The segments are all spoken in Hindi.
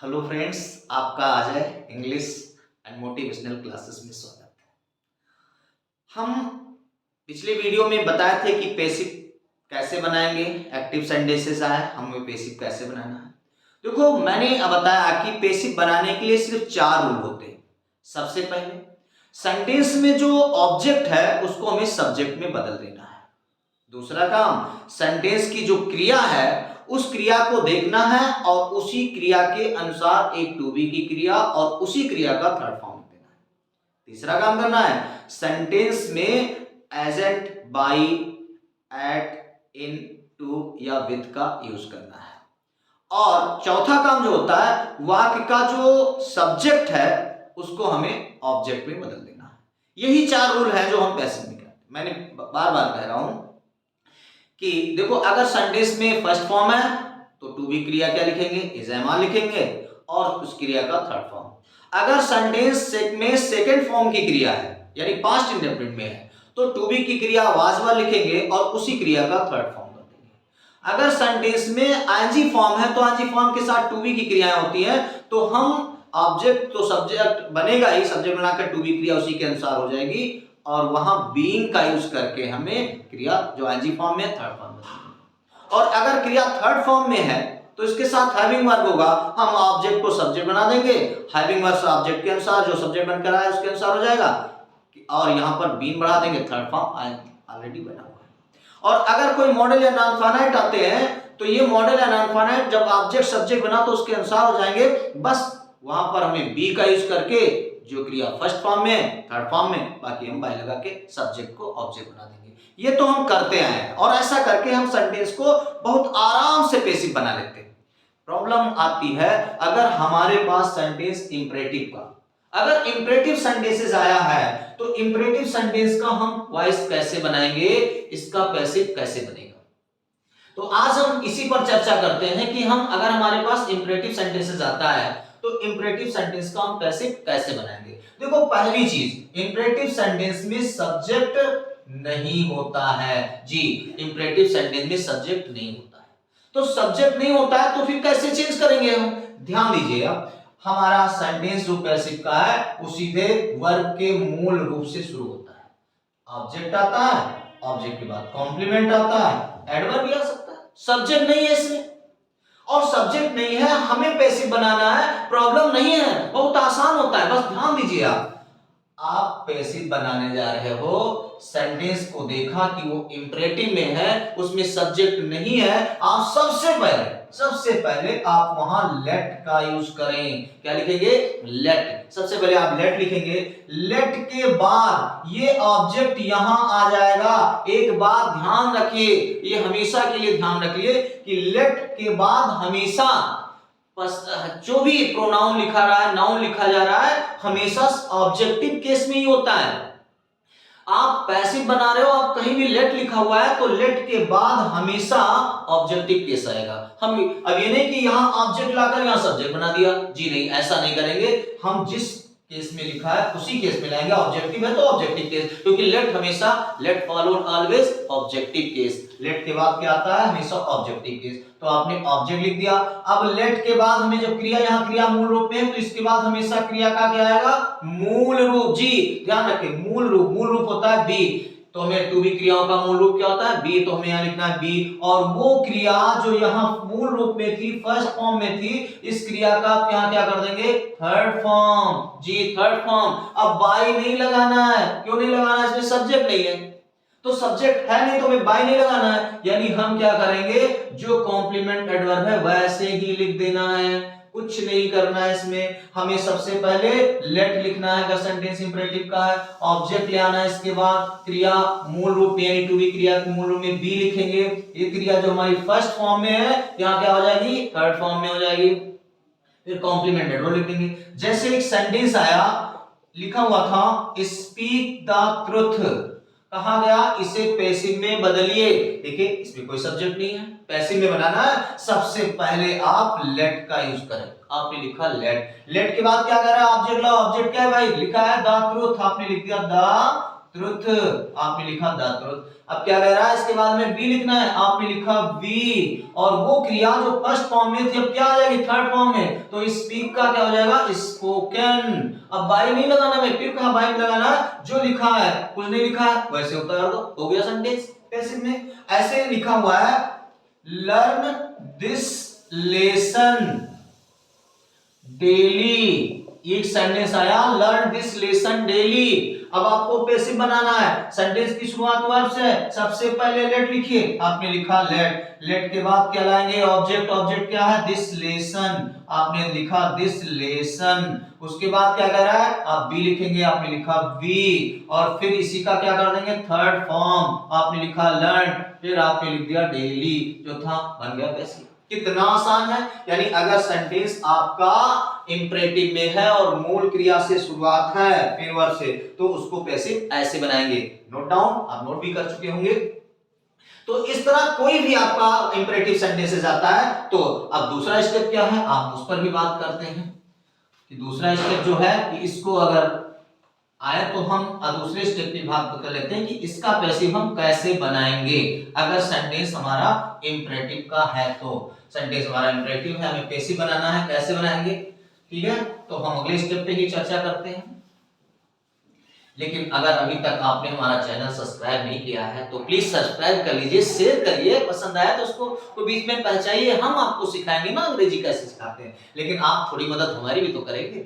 हेलो फ्रेंड्स, आपका आज है इंग्लिश एंड मोटिवेशनल क्लासेस में स्वागत है। हम पिछले वीडियो में बताए थे कि पैसिव कैसे बनाएंगे, एक्टिव सेंटेंसेस आए, हमें पैसिव कैसे बनाना है। देखो, मैंने अब बताया कि पैसिव बनाने के लिए सिर्फ 4 रूल होते हैं। सबसे पहले सेंटेंस में जो ऑब्जेक्ट है उसको हमें सब्जेक्ट में बदल देना है। दूसरा काम, सेंटेंस की जो क्रिया है उस क्रिया को देखना है और उसी क्रिया के अनुसार एक टू बी की क्रिया और उसी क्रिया का थर्ड फॉर्म देना है। तीसरा काम करना है, सेंटेंस में agent, by, at, in, to या विद का यूज करना है। और चौथा काम जो होता है, वाक्य का जो सब्जेक्ट है उसको हमें ऑब्जेक्ट में बदल देना है। यही 4 रूल है जो हम पैसिव में करते हैं। मैंने बार बार कह रहा हूं कि देखो, अगर सेंटेंस में फर्स्ट फॉर्म है तो टू बी क्रिया क्या लिखेंगे, इज एम आर लिखेंगे और उस क्रिया का थर्ड फॉर्म। अगर सेंटेंस में सेकंड फॉर्म की क्रिया है यानी पास्ट इंडेफिनिट में है तो टू बी की क्रिया वाज वर लिखेंगे और उसी क्रिया का थर्ड फॉर्म कर देंगे। अगर सेंटेंस में आईएनजी फॉर्म है तो आईएनजी फॉर्म के साथ टू बी की क्रियाएं होती हैं तो हम ऑब्जेक्ट तो सब्जेक्ट बनेगा ही, सब्जेक्ट बनाकर टू बी क्रिया उसी के अनुसार हो जाएगी और वहां बीइंग का यूज करके हमें क्रिया जो आईएनजी फॉर्म में थर्ड फॉर्म बनेगी। और अगर क्रिया थर्ड फॉर्म में है तो इसके साथ हैविंग वर्ब होगा, हम ऑब्जेक्ट को सब्जेक्ट बना देंगे, हैविंग वर्ब ऑब्जेक्ट के अनुसार जो सब्जेक्ट बनकर आया उसके अनुसार हो जाएगा और यहां पर बीन बढ़ा देंगे, थर्ड फॉर्म ऑलरेडी बना हुआ है। और अगर कोई मॉडल या नॉन फाइनाइट आते हैं तो ये मॉडल या नॉन फाइनाइट जब ऑब्जेक्ट सब्जेक्ट बना तो उसके अनुसार हो जाएंगे, बस वहां पर हमें बी का यूज करके जो क्रिया फर्स्ट फॉर्म में है थर्ड फॉर्म में, बाकी हम बाई लगा के सब्जेक्ट को ऑब्जेक्ट बना देंगे। ये तो हम करते आए हैं और ऐसा करके हम सेंटेंस को बहुत आराम से पैसिव बना लेते हैं। प्रॉब्लम आती है अगर हमारे पास सेंटेंस इंपरेटिव का, अगर इंपरेटिव सेंटेंसेस आया है तो इंपरेटिव सेंटेंस का हम वॉइस कैसे बनाएंगे, इसका पैसिव कैसे बनेगा। तो आज हम इसी पर चर्चा करते हैं कि हम अगर हमारे पास इंपरेटिव सेंटेंसेस आता है तो इंपरेटिव सेंटेंस का हम पैसिव कैसे बनाएंगे। देखो, पहली चीज, इंपरेटिव सेंटेंस में सब्जेक्ट नहीं होता है जी, इंपरेटिव सेंटेंस में सब्जेक्ट नहीं होता है। तो सब्जेक्ट नहीं होता है तो फिर कैसे चेंज करेंगे हम। ध्यान दीजिए, हमारा सेंटेंस जो पैसिव का है वो सीधे वर्ब के मूल रूप से शुरू होता है। ऑब्जेक्ट आता है, ऑब्जेक्ट के बाद कॉम्प्लीमेंट आता है, एडवर्ब भी आ सकता है, सब्जेक्ट नहीं है इसमें। और सब्जेक्ट नहीं है, हमें पैसिव बनाना है, प्रॉब्लम नहीं है, बहुत आसान होता है। बस ध्यान दीजिए, आप पैसिव बनाने जा रहे हो, सेंटेंस को देखा कि वो इंपरेटिव में है, उसमें सब्जेक्ट नहीं है, आप सबसे पहले आप वहां लेट का यूज करें। क्या लिखेंगे, लेट। सबसे पहले आप लेट लिखेंगे, लेट के बाद ये ऑब्जेक्ट यहां आ जाएगा। एक बात ध्यान रखिए, ये हमेशा के लिए ध्यान रखिए कि लेट के बाद हमेशा जो भी प्रोनाउन लिखा रहा है, नाउन लिखा जा रहा है, हमेशा ऑब्जेक्टिव केस में ही होता है। आप पैसिव बना रहे हो, आप कहीं भी लेट लिखा हुआ है तो लेट के बाद हमेशा ऑब्जेक्टिव केस आएगा। हम अब ये नहीं कि यहां ऑब्जेक्ट लाकर यहां सब्जेक्ट बना दिया, जी नहीं, ऐसा नहीं करेंगे। हम जिस केस में लिखा है उसी केस में लाएंगे। ऑब्जेक्टिव है तो ऑब्जेक्टिव केस, क्योंकि लेट हमेशा, let followed always objective case. Let के बाद क्या आता है, हमेशा ऑब्जेक्टिव केस। तो आपने ऑब्जेक्ट लिख दिया। अब लेट के बाद हमें जब क्रिया, यहां क्रिया मूल रूप में है तो इसके बाद हमेशा क्रिया का क्या आएगा, मूल रूप। जी ध्यान रखें, मूल रूप होता है बी। तो हमें टू बी क्रियाओं का मूल रूप क्या होता है, बी। तो हमें यहां लिखना है बी। और वो क्रिया जो यहां मूल रूप में थी, फर्स्ट फॉर्म में थी, इस क्रिया का आप यहां क्या कर देंगे, थर्ड फॉर्म। जी, थर्ड फॉर्म। अब बाई नहीं लगाना है, क्यों नहीं लगाना है, इसमें सब्जेक्ट नहीं है तो सब्जेक्ट है नहीं तो हमें बाय नहीं लगाना है। यानी हम क्या करेंगे, जो कॉम्प्लीमेंट एडवर्ब है वैसे ही लिख देना है, कुछ नहीं करना है इसमें। हमें सबसे पहले लेट लिखना है अगर सेंटेंस इंपरेटिव का है, ऑब्जेक्ट ले आना है, इसके बाद क्रिया मूल रूप में यानी टू बी क्रिया के मूल रूप में बी लिखेंगे। ये क्रिया जो हमारी फर्स्ट फॉर्म में है यहां क्या हो जाएगी, थर्ड फॉर्म में हो जाएगी। फिर कॉम्प्लीमेंट एडवर्ब लिख देंगे। जैसे एक सेंटेंस आया, लिखा हुआ था स्पीक द ट्रुथ, कहा गया इसे पैसिव में बदलिए। देखिए, इसमें कोई सब्जेक्ट नहीं है, पैसिव में बनाना है, सबसे पहले आप लेट का यूज करें। आपने लिखा लेट, लेट के बाद क्या कर रहा है, ऑब्जेक्ट ला। ऑब्जेक्ट क्या है भाई, लिखा है द ट्रूथ, आपने लिख दिया द ट्रुथ, आपने लिखा द ट्रुथ। अब क्या कह रहा है, इसके बाद में बी लिखना है, आपने लिखा वी, और वो क्रिया जो फर्स्ट फॉर्म में थी अब क्या आ जाएगी थर्ड फॉर्म में, तो स्पीक का क्या हो जाएगा स्पोकन। अब बाई नहीं लगाना, मैं फिर कहा बाई लगाना, जो लिखा है कुछ नहीं लिखा है वैसे उतार दो, हो गया सेंटेंस। पैसिव में ऐसे लिखा हुआ है लर्न दिस लेसन डेली, एक सेंटेंस आया लर्न दिस लेसन डेली। अब आपको पैसिव बनाना है, सेंटेंस की शुरुआत वर्ब से, सबसे पहले लेट लिखिए, आपने लिखा लेट, लेट के बाद क्या लाएंगे ऑब्जेक्ट, ऑब्जेक्ट क्या है दिस लेसन, आपने लिखा दिस लेसन। उसके बाद क्या कर रहा है, आप बी लिखेंगे, आपने लिखा वी, और फिर इसी का क्या कर देंगे थर्ड फॉर्म, आपने लिखा लर्न, फिर आपने लिख दिया डेली, जो था बन गया पैसिव। कितना आसान है, यानी अगर सेंटेंस आपका इंपरेटिव में है और मूल क्रिया से शुरुआत है फिर वर्ब से, तो उसको पैसिव ऐसे बनाएंगे। नोट डाउन, आप नोट भी कर चुके होंगे। तो इस तरह कोई भी आपका इंपरेटिव सेंटेंसेस आता है, तो अब दूसरा स्टेप क्या है आप उस पर भी बात करते हैं कि दूसरा स्टेप जो है कि इसको अगर आए तो हम दूसरे स्टेप में भाग कर लेते हैं कि इसका पैसिव हम कैसे बनाएंगे। अगर सेंटेंस हमारा इंपरेटिव का है, तो सेंटेंस हमारा इंपरेटिव है, हमें पैसिव बनाना है, कैसे बनाएंगे, ठीक है, तो हम अगले स्टेप पे ही चर्चा करते हैं। लेकिन अगर अभी तक आपने हमारा चैनल सब्सक्राइब नहीं किया है तो प्लीज सब्सक्राइब कर लीजिए, शेयर करिए, पसंद आया तो उसको तो बीच में पहुंचाइए। हम आपको सिखाएंगे ना अंग्रेजी कैसे सिखाते हैं, लेकिन आप थोड़ी मदद हमारी भी तो करेंगे।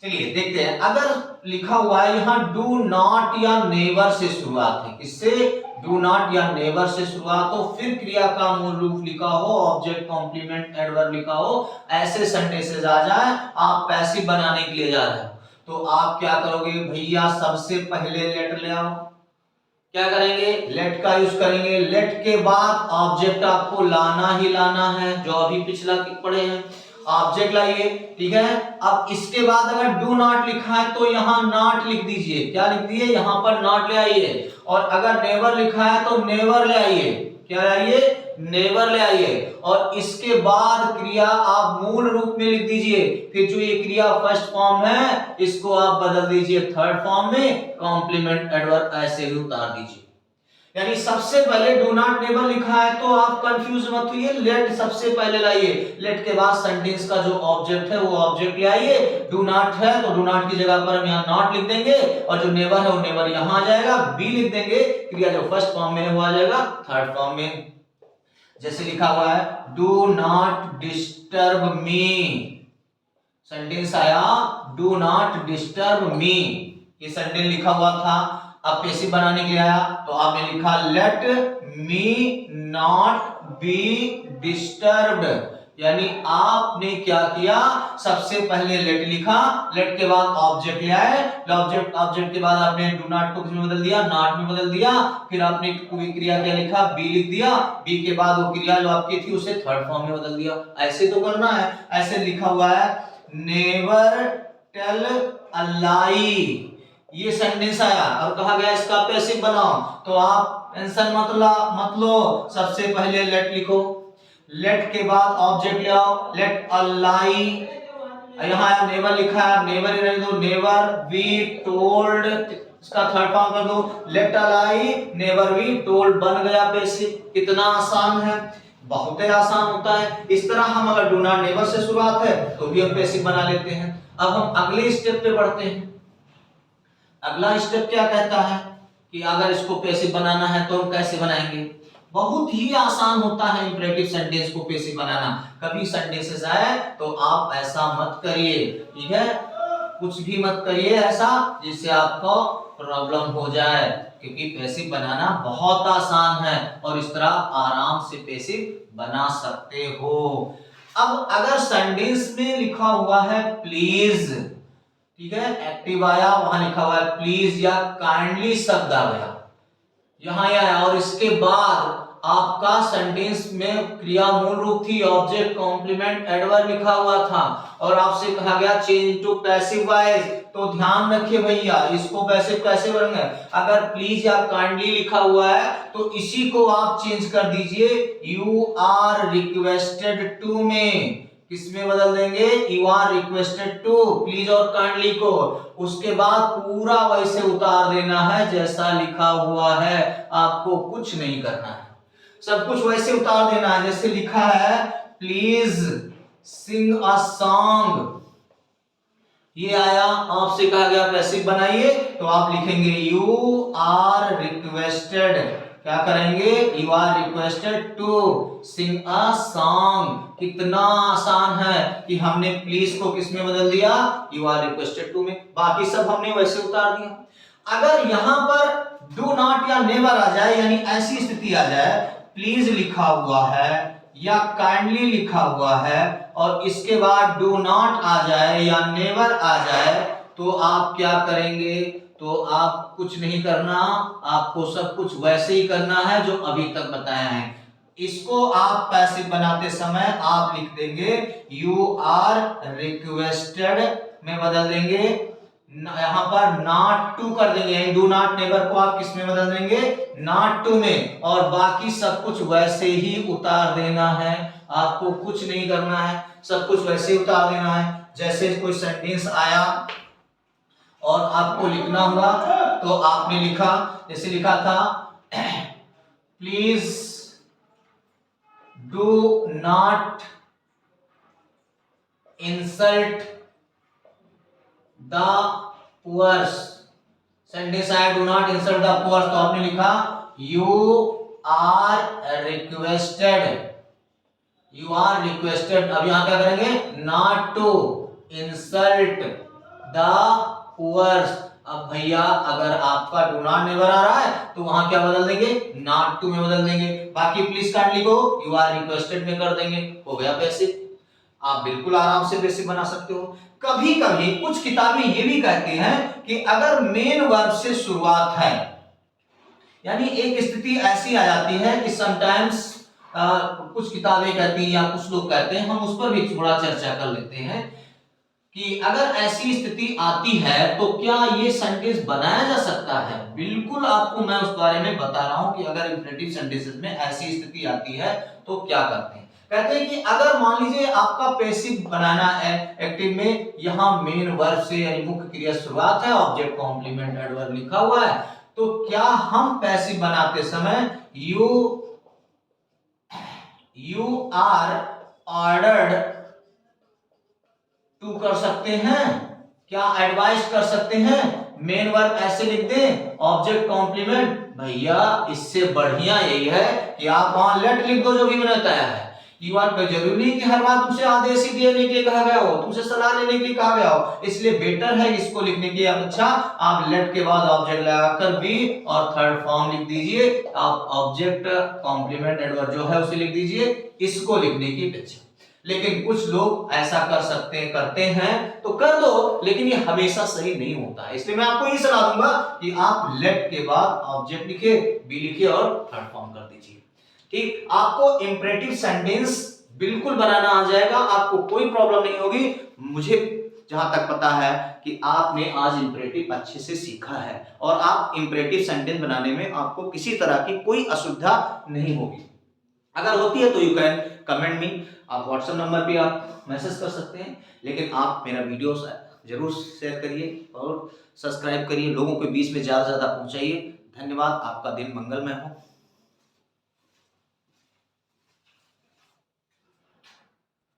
चलिए देखते हैं, अगर लिखा हुआ है यहाँ डू नॉट या नेवर से शुरुआत है, किससे डू नॉट या नेवर से शुरुआत हो, फिर क्रिया का मूल रूप लिखा हो, ऑब्जेक्ट कॉम्प्लीमेंट एडवर्ब लिखा हो, ऐसे सेंटेंसेस आ जाए, आप पैसिव बनाने के लिए जा रहे हो, तो आप क्या करोगे भैया, सबसे पहले लेट ले आओ। क्या करेंगे, लेट का यूज करेंगे, लेट के बाद ऑब्जेक्ट आपको लाना ही लाना है, जो अभी पिछला पढ़े हैं, ऑब्जेक्ट लाइए, ठीक है। अब इसके बाद अगर डू नॉट लिखा है तो यहाँ नॉट लिख दीजिए, क्या लिख दिए यहाँ पर नॉट ले आइए, और अगर नेवर लिखा है तो नेवर ले आइए, क्या लाइए नेवर ले आइए, और इसके बाद क्रिया आप मूल रूप में लिख दीजिए, फिर जो ये क्रिया फर्स्ट फॉर्म है इसको आप बदल दीजिए थर्ड फॉर्म में, कॉम्प्लीमेंट एडवर्ब ऐसे ही उतार दीजिए। यानी सबसे पहले डू नॉट नेवर लिखा है तो आप कंफ्यूज मत होइए, लेट सबसे पहले लाइए, लेट के बाद सेंटेंस का जो ऑब्जेक्ट है वो ऑब्जेक्ट ले आइए, डू नॉट है तो डू नॉट की जगह पर हम यहाँ नॉट लिख देंगे, और जो नेवर है वो नेवर यहाँ आ जाएगा, बी लिख देंगे, क्रिया जो फर्स्ट फॉर्म में है वो आ जाएगा थर्ड फॉर्म में। जैसे लिखा हुआ है do not disturb me, sentence आया डू नॉट डिस्टर्ब मी, ये सेंटेंस लिखा हुआ था, अब पैसिव बनाने के लिए आया तो आपने लिखा let me not be disturbed, यानी आपने क्या किया, सबसे पहले लेट लिखा, लेट के बाद ऑब्जेक्ट ले आए, ऑब्जेक्ट के बाद आपने डू नॉट को किसमें बदल दिया, नॉट में बदल दिया, फिर आपने कोई क्रिया क्या लिखा, बी लिख दिया, बी के बाद वो क्रिया जो आपकी थी उसे थर्ड फॉर्म में बदल दिया। ऐसे तो करना है, ऐसे लिखा हुआ है नेवर टेल अ लाई, ये सेंटेंस आया और कहा गया इसका पैसिव बनाओ, तो आप टेंशन मत लो, सबसे पहले लेट लिखो, लेट के बाद ऑब्जेक्ट ले आओ, लेट अ लाई, यहाँ नेवर लिखा है, नेवर ही रहने दो, नेवर वी टोल्ड, इसका थर्ड फॉर्म कर दो, let a lie never we told, बन गया पैसिव। कितना आसान है, बहुत ही आसान होता है। इस तरह हम अगर डू नॉट नेवर से शुरुआत है तो भी हम पैसिव बना लेते हैं। अब हम अगले स्टेप पे बढ़ते हैं। अगला स्टेप क्या कहता है कि अगर इसको पैसिव बनाना है तो हम कैसे बनाएंगे, बहुत ही आसान होता है इंपरेटिव सेंटेंस को पैसिव बनाना। कभी सेंटेंसेस आए तो आप ऐसा मत करिए, ठीक है, कुछ भी मत करिए ऐसा जिससे आपको प्रॉब्लम हो जाए, क्योंकि पैसिव बनाना बहुत आसान है और इस तरह आराम से पैसिव बना सकते हो। अब अगर सेंटेंस में लिखा हुआ है प्लीज, ठीक है, एक्टिव आया, वहां लिखा हुआ है प्लीज या काइंडली शब्द आ गया, यहां आया, और इसके बाद आपका सेंटेंस में क्रिया मूल रूप थी, ऑब्जेक्ट कॉम्प्लीमेंट एडवर्ब लिखा हुआ था, और आपसे कहा गया चेंज टू पैसिव वॉइस, तो ध्यान रखिए भैया इसको पैसिव कैसे बनेंगे, अगर प्लीज या काइंडली लिखा हुआ है तो इसी को आप चेंज कर दीजिए यू आर रिक्वेस्टेड टू में, किसमें बदल देंगे, you are requested to, please और काइंडली को, उसके बाद पूरा वैसे उतार देना है जैसा लिखा हुआ है, आपको कुछ नहीं करना है, सब कुछ वैसे उतार देना है जैसे लिखा है, प्लीज सिंग अ सॉन्ग, ये आया, आपसे कहा गया पैसिव बनाइए, तो आप लिखेंगे यू आर रिक्वेस्टेड, क्या करेंगे, you are requested to sing a song. कितना आसान है कि हमने प्लीज को किस में बदल दिया, यू आर रिक्वेस्टेड टू में, बाकी सब हमने वैसे उतार दिया। अगर यहां पर डू नॉट या नेवर आ जाए, यानी ऐसी स्थिति आ जाए, प्लीज लिखा हुआ है या काइंडली लिखा हुआ है और इसके बाद डू नॉट आ जाए या नेवर आ जाए, तो आप क्या करेंगे, तो आप कुछ नहीं करना, आपको सब कुछ वैसे ही करना है जो अभी तक बताया है। इसको आप पैसिव बनाते समय आप लिख देंगे यू आर रिक्वेस्टेड में बदल देंगे, यहां पर नॉट टू कर देंगे, यानी डू नॉट नेवर को आप किस में बदल देंगे, नॉट टू में, और बाकी सब कुछ वैसे ही उतार देना है, आपको कुछ नहीं करना है, सब कुछ वैसे ही उतार देना है। जैसे कोई सेंटेंस आया और आपको लिखना हुआ तो आपने लिखा, जैसे लिखा था please do not insult the poors, sentence आया do not insult the poors, तो आपने लिखा you are requested, you are requested. अब यहां क्या करेंगे, not to insult the poors. अब भैया अगर आपका डू नॉट नेवर आ रहा है तो वहां क्या बदल देंगे, नॉट टू में बदल देंगे, बाकी प्लीज काइंडली को यू आर रिक्वेस्टेड में कर देंगे, हो गया पैसिव। आप बिल्कुल आराम से पैसिव बना सकते हो। कभी कभी कुछ किताबें ये भी कहती हैं कि अगर मेन वर्ब से शुरुआत है, यानी एक स्थिति ऐसी आ जाती है कि समटाइम्स कुछ किताबें कहती हैं या कुछ लोग कहते हैं, हम उस पर भी थोड़ा चर्चा कर लेते हैं कि अगर ऐसी स्थिति आती है तो क्या ये सेंटेंस बनाया जा सकता है। बिल्कुल आपको मैं उस बारे में बता रहा हूं कि अगर इंफिनिटिव सेंटेंसेस में ऐसी स्थिति आती है तो क्या करते हैं। कहते हैं कि अगर मान लीजिए आपका पैसिव बनाना है एक्टिव में, यहां मेन वर्ब से यानी मुख्य क्रिया शुरुआत है, ऑब्जेक्ट कॉम्प्लीमेंट एडवर्ब लिखा हुआ है, तो क्या हम पैसिव बनाते समय यू आर ऑर्डर्ड टू कर सकते हैं, क्या एडवाइस कर सकते हैं, मेन वर्ब ऐसे लिख दें, ऑब्जेक्ट कॉम्प्लीमेंट। भैया इससे बढ़िया यही है कि आप वहां लेट लिख दो जो भी मैंने बताया है। यू आर का जरूरी कि हर बार तुमसे आदेश ही देने के लिए कहा गया हो, तुमसे सलाह लेने के लिए कहा गया हो, इसलिए बेटर है इसको लिखने के लिए अच्छा आप लेट के बाद ऑब्जेक्ट लगाकर बी और थर्ड फॉर्म लिख दीजिए, आप ऑब्जेक्ट कॉम्प्लीमेंट एडवर्ब जो है उसे लिख दीजिए, इसको लिखने की अपेक्षा। लेकिन कुछ लोग ऐसा करते हैं तो कर दो, लेकिन ये हमेशा सही नहीं होता है, इसलिए मैं आपको ये सलाह दूंगा कि आप लेट के बाद ऑब्जेक्ट लिखे, बी लिखे और थर्ड फॉर्म कर दीजिए। ठीक, आपको इंपरेटिव सेंटेंस बिल्कुल बनाना आ जाएगा, आपको कोई प्रॉब्लम नहीं होगी। मुझे जहां तक पता है कि आपने आज इंपरेटिव अच्छे से सीखा है और आप इंपरेटिव सेंटेंस बनाने में आपको किसी तरह की कोई असुविधा नहीं होगी। अगर होती है तो यू कैन कमेंट मी, आप व्हाट्सएप नंबर पे आप मैसेज कर सकते हैं, लेकिन आप मेरा वीडियो जरूर शेयर करिए और सब्सक्राइब करिए, लोगों के बीच में ज्यादा से ज्यादा पहुंचाइए। धन्यवाद, आपका दिन मंगलमय हो।